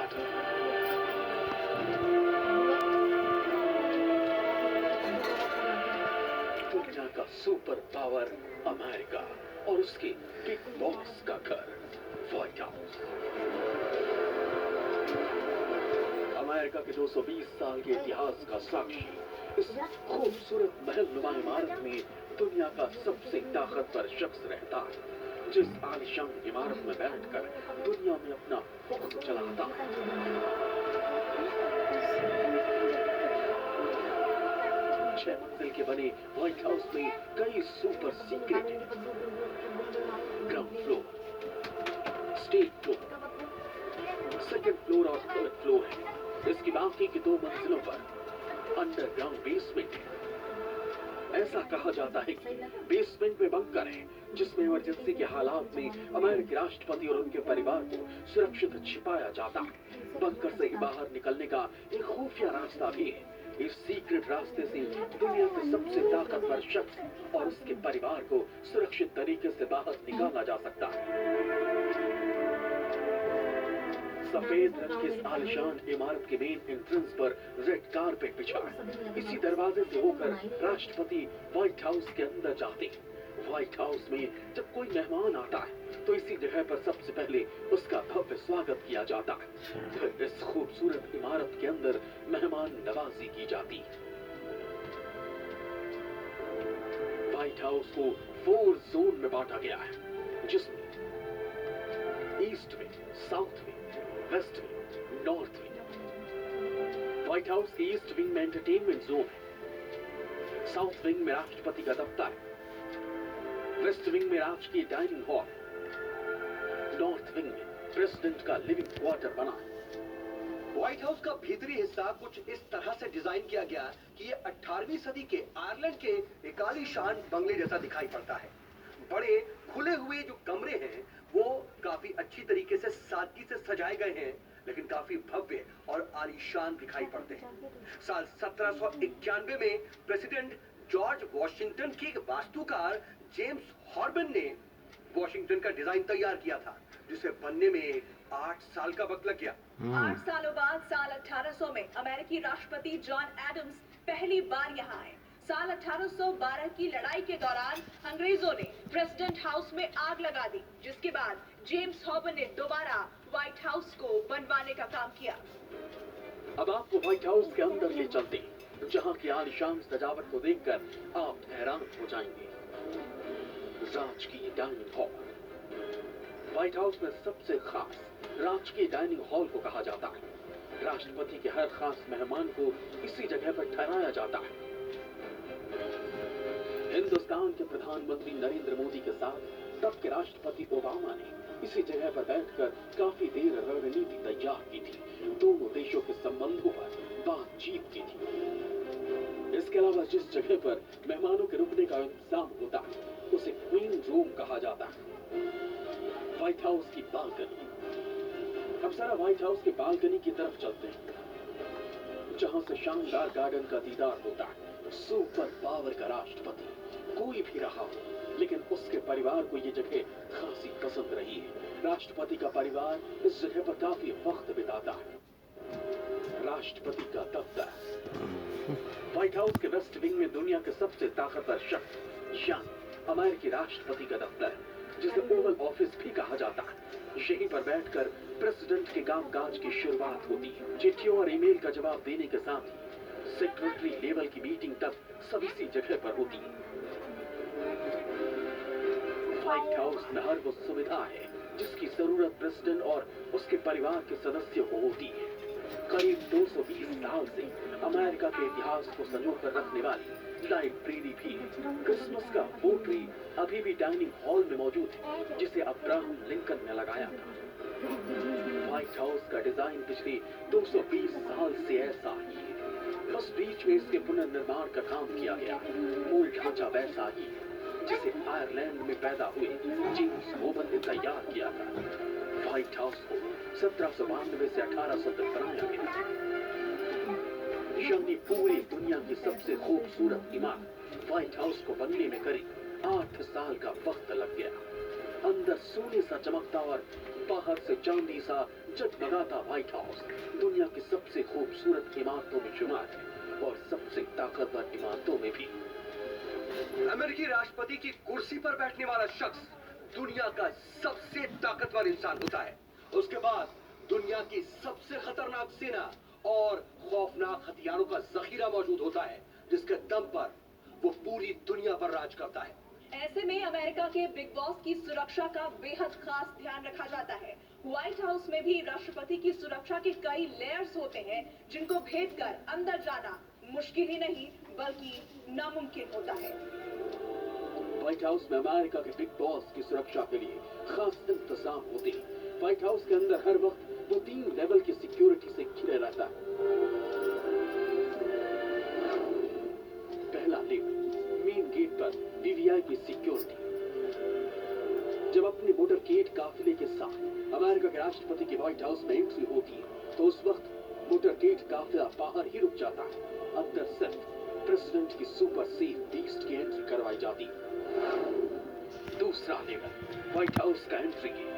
Water. दुनिया का super power America और उसके बिग बॉस का घर व्हाइट हाउस। अमेरिका के 220 साल के इतिहास का साक्षी इस खूबसूरत महलनुमा इमारत में दुनिया का सबसे ताकतवर शख्स रहता है, जिस आलीशान इमारत में बैठकर दुनिया में अपना हुक्म चलाता है। छह मंजिल के बने व्हाइट हाउस में कई सुपर सीक्रेट हैं। Ground floor, state floor, second floor और थर्ड फ्लोर है। इसकी बाकी की 2 मंजिलों पर अंडरग्राउंड बेसमेंट है। ऐसा कहा जाता है कि बेसमेंट में बंकर है, जिसमें इमरजेंसी के हालात में अमेरिकी राष्ट्रपति और उनके परिवार को सुरक्षित छिपाया जाता है। बंकर से बाहर निकलने का एक खुफिया रास्ता भी है। इस सीक्रेट रास्ते से दुनिया के सबसे ताकतवर शख्स और उसके परिवार को सुरक्षित तरीके से बाहर निकाला जा सकता है। सफेद रंग के इस आलिशान इमारत के मेन एंट्रेंस पर रेड कारपेट बिछा है। इसी दरवाजे से होकर राष्ट्रपति व्हाइट हाउस के अंदर जाते हैं। व्हाइट हाउस में जब कोई मेहमान आता है तो इसी जगह पर सबसे पहले उसका भव्य स्वागत किया जाता है। फिर इस खूबसूरत इमारत के अंदर मेहमान नवाजी की जाती है। व्हाइट हाउस को 4 जोन में बांटा गया है, जिसमें east wing, south wing, west wing, north wing. White House के ईस्ट विंग में एंटरटेनमेंट जोन है, साउथ विंग में राष्ट्रपति का दफ्तर है, वेस्ट विंग में राजकीय डाइनिंग हॉल, नॉर्थ विंग में प्रेसिडेंट का लिविंग क्वार्टर बना है। व्हाइट हाउस का भीतरी हिस्सा कुछ इस तरह से डिजाइन किया गया कि ये 18वीं सदी के आयरलैंड के एक आलीशान बंगले जैसा दिखाई पड़ता है। बड़े खुले हुए जो कमरे हैं वो काफी अच्छी तरीके से सादगी से सजाए गए हैं, लेकिन काफी भव्य और आलीशान दिखाई पड़ते हैं। साल 1791 में प्रेसिडेंट जॉर्ज वॉशिंगटन के वास्तुकार जेम्स हॉर्बन ने वॉशिंगटन का डिजाइन तैयार किया था, जिसे बनने में 8 साल का वक्त लग गया। 8 सालों बाद साल 1800 में अमेरिकी राष्ट्रपति जॉन एडम्स पहली बार यहाँ आए। साल 1812 की लड़ाई के दौरान अंग्रेजों ने प्रेसिडेंट हाउस में आग लगा दी, जिसके बाद जेम्स हॉर्बन ने दोबारा व्हाइट हाउस को बनवाने का काम किया। अब आपको व्हाइट हाउस के अंदर ले चलते हैं, जहाँ की आलीशान सजावट को देखकर आप हैरान हो जाएंगे। राजकीय डाइनिंग हॉल। व्हाइट हाउस में सबसे खास राजकीय डाइनिंग हॉल को कहा जाता है। राष्ट्रपति के हर खास मेहमान को इसी जगह पर ठहराया जाता है। हिंदुस्तान के प्रधानमंत्री नरेंद्र मोदी के साथ तब के राष्ट्रपति ओबामा ने इसी जगह पर बैठकर काफी देर रणनीति तैयार की थी। दोनों देशों के संबंधों पर बातचीत की थी। इसके अलावा जिस जगह पर मेहमानों के रुकने का इंतजाम होता है उसे क्वीन रूम कहा जाता है। व्हाइट हाउस की बालकनी। अब सारा व्हाइट हाउस के बालकनी की तरफ चलते हैं, जहां से शानदार गार्डन का दीदार होता है। सुपर पावर का राष्ट्रपति कोई भी रहा हो, लेकिन उसके परिवार को ये जगह खासी पसंद रही है। राष्ट्रपति का परिवार इस जगह पर काफी वक्त बिताता है। राष्ट्रपति का दफ्तर। व्हाइट हाउस के वेस्ट विंग में दुनिया के सबसे ताकतवर शख्स यानी अमेरिकी राष्ट्रपति का दफ्तर, जिसे ओवल ऑफिस भी कहा जाता है। यहीं पर बैठकर प्रेसिडेंट के कामकाज की शुरुआत होती है। चिट्ठियों और ईमेल का जवाब देने के साथ ही सेक्रेटरी लेवल की मीटिंग तक सब इसी जगह पर होती है। व्हाइट हाउस में हर वो सुविधा है जिसकी जरूरत प्रेसिडेंट और उसके परिवार के सदस्यों को होती है। करीब 220 साल से अमेरिका के इतिहास को संजोकर रखने वाली लाइब्रेरी भी है। क्रिसमस का वो ट्री अभी भी डाइनिंग हॉल में मौजूद है, जिसे अब्राहम लिंकन ने लगाया था। व्हाइट हाउस का डिजाइन पिछले 220 साल से ऐसा ही है, बस बीच में इसके पुनर्निर्माण का काम किया गया। मूल ढांचा वैसा ही है जिसे आयरलैंड में पैदा हुए जेम्स हॉर्बन ने तैयार किया था। व्हाइट हाउस को 1792 से 1800 तक बनाया गया, यानी पूरी दुनिया की सबसे खूबसूरत इमारत व्हाइट हाउस को बनने में करीब 8 साल का वक्त लग गया। अंदर सोने सा चमकता और बाहर से चांदी सा जगमगाता व्हाइट हाउस दुनिया की सबसे खूबसूरत इमारतों में शुमार है और सबसे ताकतवर इमारतों में भी। अमेरिकी राष्ट्रपति की कुर्सी पर बैठने वाला शख्स दुनिया का सबसे ताकतवर इंसान होता है। उसके बाद दुनिया की सबसे खतरनाक सेना और खौफनाक हथियारों का जखीरा मौजूद होता है, जिसके दम पर वो पूरी दुनिया पर राज करता है। ऐसे में अमेरिका के बिग बॉस की सुरक्षा का बेहद खास ध्यान रखा जाता है। व्हाइट हाउस में भी राष्ट्रपति की सुरक्षा के कई लेयर्स होते हैं, जिनको भेद कर अंदर जाना मुश्किल ही नहीं बल्कि नामुमकिन होता है। व्हाइट हाउस में अमेरिका के बिग बॉस की सुरक्षा के लिए खास इंतजाम होते हैं। व्हाइट हाउस के अंदर हर वक्त वो 3 लेवल की सिक्योरिटी से घिरे रहता है। पहला लेवल मेन गेट पर वीवीआईपी सिक्योरिटी। जब अपने मोटरकेड काफिले के साथ अमेरिका के राष्ट्रपति की व्हाइट हाउस में एंट्री होती है तो उस वक्त मोटरकेड काफिला बाहर ही रुक जाता है। अंदर सिर्फ प्रेसिडेंट की सुपर सेफ बीस्ट की एंट्री करवाई जाती है। दूसरा लेवल व्हाइट हाउस का एंट्री गेट।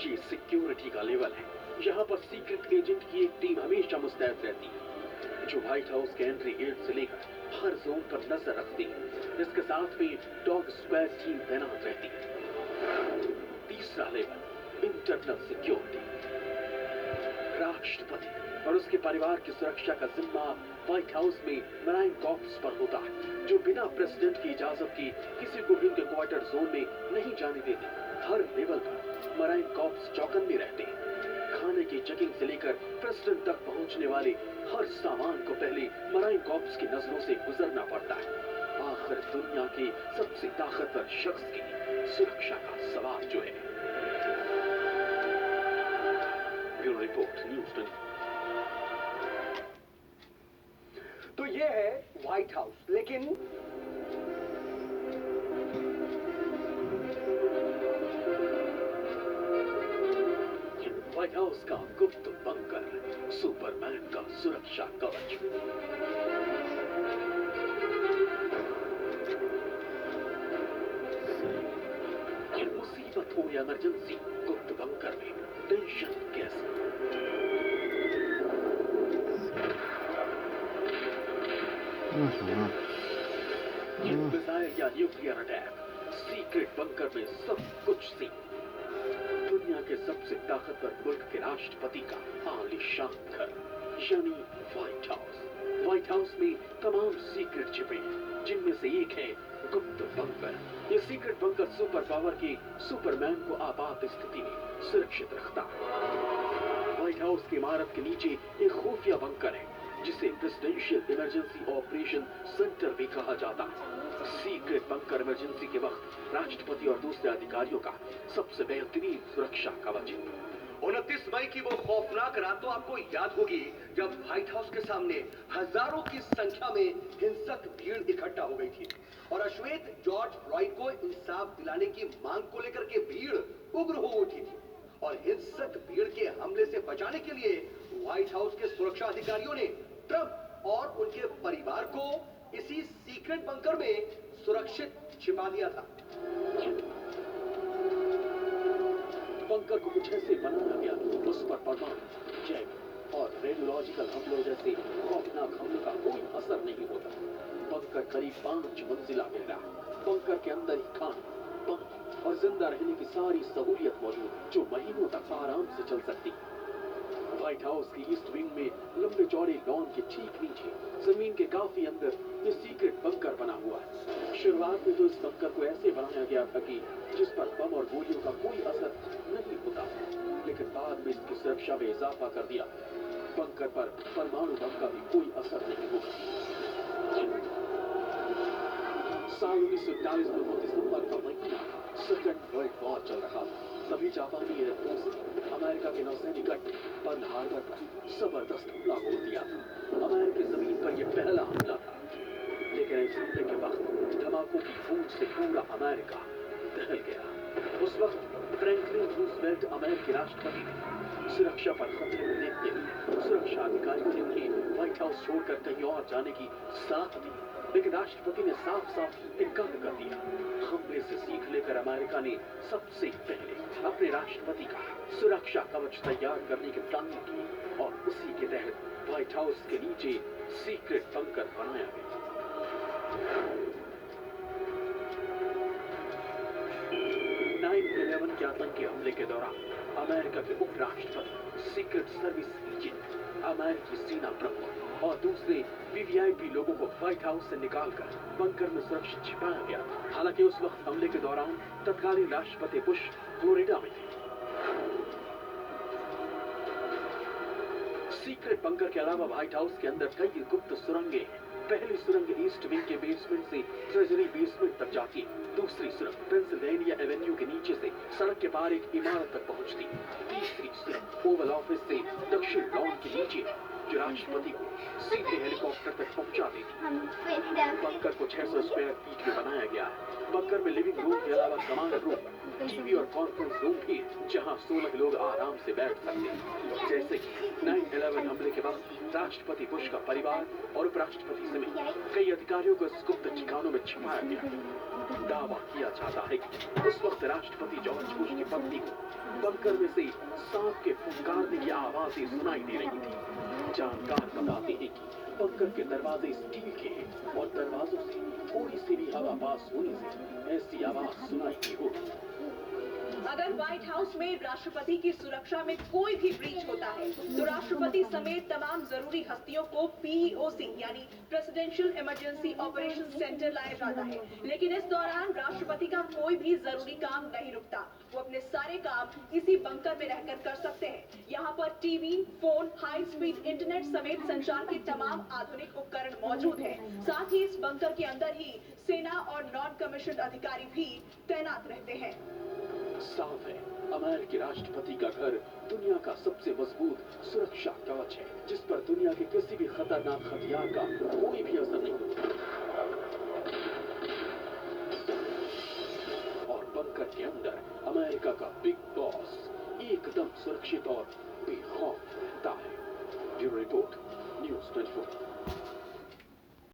ये सिक्योरिटी का लेवल है। यहाँ पर सीक्रेट एजेंट की एक टीम हमेशा मुस्तैद रहती है, जो व्हाइट हाउस के एंट्री गेट से लेकर हर जोन पर नजर रखती है। इसके साथ में डॉग स्क्वाड टीम तैनात रहती है। तीसरा लेवल इंटरनल सिक्योरिटी। राष्ट्रपति और उसके परिवार की सुरक्षा का जिम्मा व्हाइट हाउस में मराइन कॉर्प्स पर होता है, जो बिना प्रेसिडेंट की इजाजत के किसी को भी उनके क्वार्टर जोन में नहीं जाने देते। हर लेवल पर मराइन कॉर्प्स चौकन्ने रहते हैं। खाने की चेकिंग से लेकर प्रेसिडेंट तक पहुंचने वाले हर सामान को पहले मराइन कॉर्प्स की नजरों से गुजरना पड़ता है। आखिर दुनिया के सबसे ताकतवर शख्स की सुरक्षा का सवाल जो है। Bureau report news 20। तो ये है व्हाइट हाउस, लेकिन व्हाइट हाउस का गुप्त बंकर, सुपरमैन का सुरक्षा कवच। मुसीबत हो या इमरजेंसी, गुप्त बंकर में टेंशन कैसे? मिसाइल या न्यूक्लियर अटैक, सीक्रेट बंकर में सब कुछ सी। दुनिया के सबसे ताकतवर मुल्क के राष्ट्रपति का आलीशान घर, यानी व्हाइट हाउस। व्हाइट हाउस में तमाम सीक्रेट छिपे हैं, जिनमें से एक है गुप्त बंकर। ये सीक्रेट बंकर सुपर पावर के सुपरमैन को आपात स्थिति में सुरक्षित रखता है। व्हाइट हाउस की इमारत के नीचे एक खुफिया बंकर है, जिसे प्रेसिडेंशियल इमरजेंसी ऑपरेशन सेंटर भी कहा जाता है। सीक्रेट बंकर इमरजेंसी के वक्त राष्ट्रपति और दूसरे अधिकारियों का सबसे बेहतरीन सुरक्षा कवच है। 29 मई की वो खौफनाक रात तो आपको याद होगी, जब व्हाइट हाउस के सामने हजारों की संख्या में हिंसक भीड़ इकट्ठा हो गई थी और अश्वेत जॉर्ज फ्लॉयड को इंसाफ दिलाने की मांग को लेकर के भीड़ उग्र हो उठी थी। और हिंसक भीड़ के हमले से बचाने के लिए व्हाइट हाउस के सुरक्षा अधिकारियों ने ट्रंप और उनके परिवार को इसी सीक्रेट बंकर में सुरक्षित छिपा दिया था। बंकर को कुछ ऐसे बनाया गया उस पर परमाणु, जैव और रेडियोलॉजिकल हमलों जैसे खौफनाक हमलों का कोई असर नहीं होता। बंकर करीब 5 मंजिला गहरा। बंकर के अंदर ही खाना, पानी और जिंदा रहने की सारी सहूलियत मौजूद, जो महीनों तक आराम से चल सकती। व्हाइट हाउस की ईस्ट विंग में लंबे चौड़े लॉन के ठीक नीचे जमीन के काफी अंदर ये सीक्रेट बंकर बना हुआ है। शुरुआत में तो इस बंकर को ऐसे बनाया गया था कि जिस पर बम और गोलियों का कोई असर नहीं होता, लेकिन बाद में इसकी सुरक्षा में इजाफा कर दिया। बंकर पर परमाणु बम का भी कोई असर नहीं होगा। साल 1941 में वो दिसंबर का महीना, सेकेंड वर्ल्ड वॉर चल रहा था। तभी जापानी एयरफोर्स ने अमेरिका के नौसैनिक पर्ल हार्बर पर जबरदस्त हमला बोल दिया था। अमेरिकी जमीन पर यह पहला हमला था, लेकिन इस हमले के वक्त धमाकों की गूंज से पूरा अमेरिका दहल गया। उस वक्त फ्रैंकलिन रूजवेल्ट अमेरिकी राष्ट्रपति ने सुरक्षा पर खतरे को देखते हुए सुरक्षा अधिकारी थे उन्हें व्हाइट हाउस छोड़कर कहीं और जाने की सलाह दी। लेकिन राष्ट्रपति ने साफ साफ इनकार कर दिया। हमले से सीख लेकर अमेरिका ने सबसे पहले अपने राष्ट्रपति का सुरक्षा कवच तैयार करने की प्लानिंग की और उसी के तहत व्हाइट हाउस के नीचे सीक्रेट बंकर बनाया गया। 9/11 के आतंकी हमले के दौरान अमेरिका के उपराष्ट्रपति, सीक्रेट सर्विस एजेंट, अमेरिकी सेना प्रमुख और दूसरे वीवीआईपी लोगों को व्हाइट हाउस से निकालकर बंकर में सुरक्षित छिपाया गया। हालांकि उस वक्त हमले के दौरान तत्कालीन राष्ट्रपति बुश फ्लोरिडा में थे। सीक्रेट बंकर के अलावा व्हाइट हाउस के अंदर कई गुप्त सुरंगें हैं। पहली सुरंग ईस्ट विंग के बेसमेंट से ट्रेजरी बेसमेंट तक जाती, दूसरी सुरंग पेंसिल्वेनिया एवेन्यू के नीचे से सड़क के पार एक इमारत तक पहुंचती, तीसरी सुरंग ओवल ऑफिस से दक्षिण लॉन के नीचे जो राष्ट्रपति को सीधे हेलीकॉप्टर तक पहुंचा देती। बंकर को 600 स्क्वायर फीट में बनाया गया है। बंकर में लिविंग रूम के अलावा कमांड रूम, टीवी और कॉन्फ्रेंस रूम भी है, जहां 16 लोग आराम से बैठ सकते हैं। जैसे कि 9/11 हमले के वक्त राष्ट्रपति बुश का परिवार और उपराष्ट्रपति समेत कई अधिकारियों को इस गुप्त ठिकानों में छिपाया गया। दावा किया जाता है कि उस वक्त राष्ट्रपति जॉर्ज बुश की पत्नी को बंकर में से सांप के फुफकारने की आवाजें सुनाई दे रही थी। जानकार बताते हैं कि बंकर के दरवाजे स्टील के हैं और दरवाजों से थोड़ी सी भी हवा पास होने से ऐसी आवाज सुनाई दी होगी। अगर व्हाइट हाउस में राष्ट्रपति की सुरक्षा में कोई भी ब्रीच होता है तो राष्ट्रपति समेत तमाम जरूरी हस्तियों को POC यानी प्रेसिडेंशियल इमरजेंसी ऑपरेशन सेंटर लाया जाता है। लेकिन इस दौरान राष्ट्रपति का कोई भी जरूरी काम नहीं रुकता। वो अपने सारे काम इसी बंकर में रहकर कर सकते हैं। यहाँ पर TV, phone, high speed internet समेत संचार के तमाम आधुनिक उपकरण मौजूद हैं। साथ ही इस बंकर के अंदर ही सेना और नॉन कमीशन अधिकारी भी तैनात रहते हैं। साफ है, अमेरिकी राष्ट्रपति का घर दुनिया का सबसे मजबूत सुरक्षा कवच है, जिस पर दुनिया के किसी भी खतरनाक हथियार का कोई भी असर नहीं होता। और बंकर के अंदर अमेरिका का बिग बॉस एकदम सुरक्षित और बेखौफ रहता है। Bureau report, news 24।